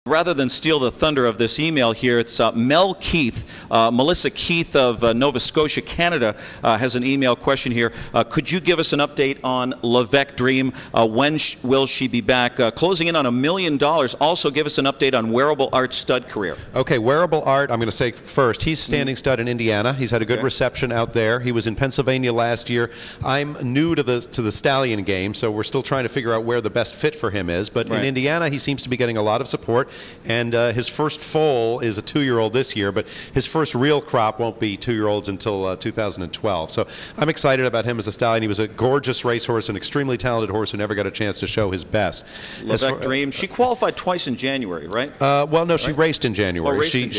Rather than steal the thunder of this email here, it's Melissa Keith of Nova Scotia, Canada, has an email question here. Could you give us an update on Levesque Dream? When will she be back? Closing in on $1 million. Also, give us an update on Wearable Art's stud career. Okay, Wearable Art, I'm going to say first, he's standing stud in Indiana. He's had a good reception out there. He was in Pennsylvania last year. I'm new to the stallion game, so we're still trying to figure out where the best fit for him is. But in Indiana, he seems to be getting a lot of support. And his first foal is a 2-year-old this year, but his first real crop won't be 2-year-olds until 2012. So I'm excited about him as a stallion. He was a gorgeous racehorse, an extremely talented horse who never got a chance to show his best. Levesque Dream, she qualified twice in January, right? Well, no, she raced in January. Oh, she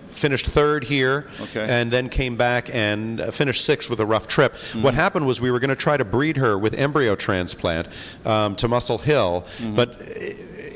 finished third here and then came back and finished 6th with a rough trip. What happened was we were going to try to breed her with embryo transplant to Muscle Hill, but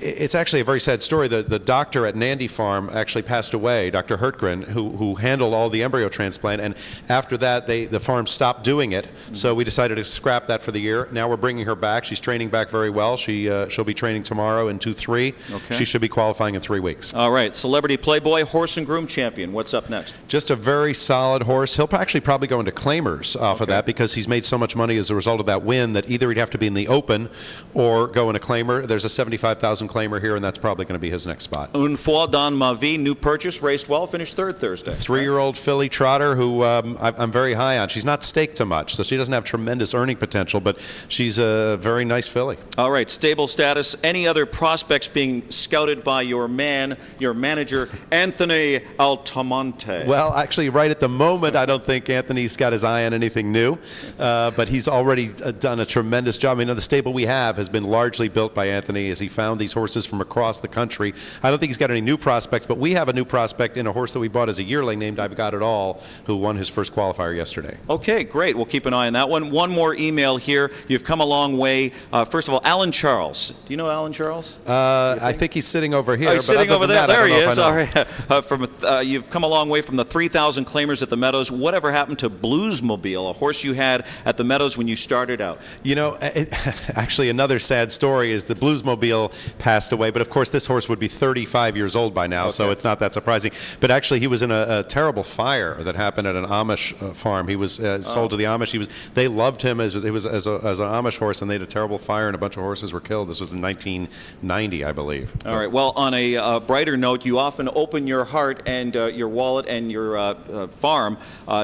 it's actually a very sad story. The doctor at Nandy Farm actually passed away, Dr. Hertgren, who handled all the embryo transplant, and after that the farm stopped doing it, so we decided to scrap that for the year. Now we're bringing her back. She's training back very well. She'll be training tomorrow in 2-3. She should be qualifying in 3 weeks. All right, Celebrity Playboy, Horse and Groom Champion. What's up next? Just a very solid horse. He'll actually probably go into claimers off of that because he's made so much money as a result of that win that either he'd have to be in the Open or go in a claimer. There's a 75,000 claimer here, and that's probably going to be his next spot. Une fois dans ma vie, new purchase, raced well, finished 3rd Thursday. 3-year-old filly trotter who I'm very high on. She's not staked to much, so she doesn't have tremendous earning potential, but she's a very nice filly. All right, stable status. Any other prospects being scouted by your manager, Anthony Altamonte? Well, actually, right at the moment, I don't think Anthony's got his eye on anything new, but he's already done a tremendous job. I mean, the stable we have has been largely built by Anthony as he found these horses from across the country. I don't think he's got any new prospects, but we have a new prospect in a horse that we bought as a yearling named I've Got It All, who won his first qualifier yesterday. Okay, great. We'll keep an eye on that one. One more email here. You've come a long way. First of all, Alan Charles. Do you know Alan Charles? I think he's sitting over here. Oh, he's sitting over there. There he is. All right. You've come a long way from the 3,000 claimers at the Meadows. Whatever happened to Bluesmobile, a horse you had at the Meadows when you started out? You know, actually, another sad story is the Bluesmobile passed away. But of course, this horse would be 35 years old by now, so it's not that surprising. But actually, he was in a terrible fire that happened at an Amish farm. He was sold to the Amish. They loved him as an Amish horse, and they had a terrible fire, and a bunch of horses were killed. This was in 1990, I believe. All right. Well, on a brighter note, you often open your heart and your wallet and your farm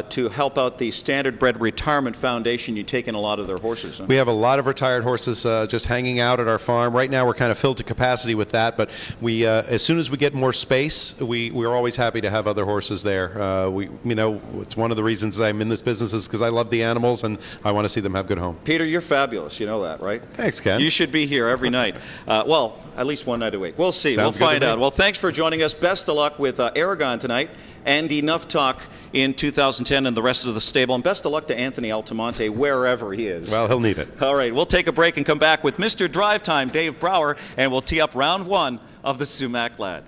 to help out the Standardbred Retirement Foundation. You take in a lot of their horses. Huh? We have a lot of retired horses just hanging out at our farm. Right now, we're kind of filled to capacity with that, but we as soon as we get more space, we're always happy to have other horses there. It's one of the reasons I'm in this business is because I love the animals and I want to see them have good home. Peter, you're fabulous. You know that, right? Thanks, Ken. You should be here every night. Well, at least one night a week. We'll see. We'll find out. Well, thanks for joining us. Best of luck with Aragon tonight and Enough Talk in 2010 and the rest of the stable. And best of luck to Anthony Altamonte wherever he is. Well, he'll need it. All right. We'll take a break and come back with Mr. Drive Time, Dave Brower, and we'll tee up round 1 of the Sumac Lad.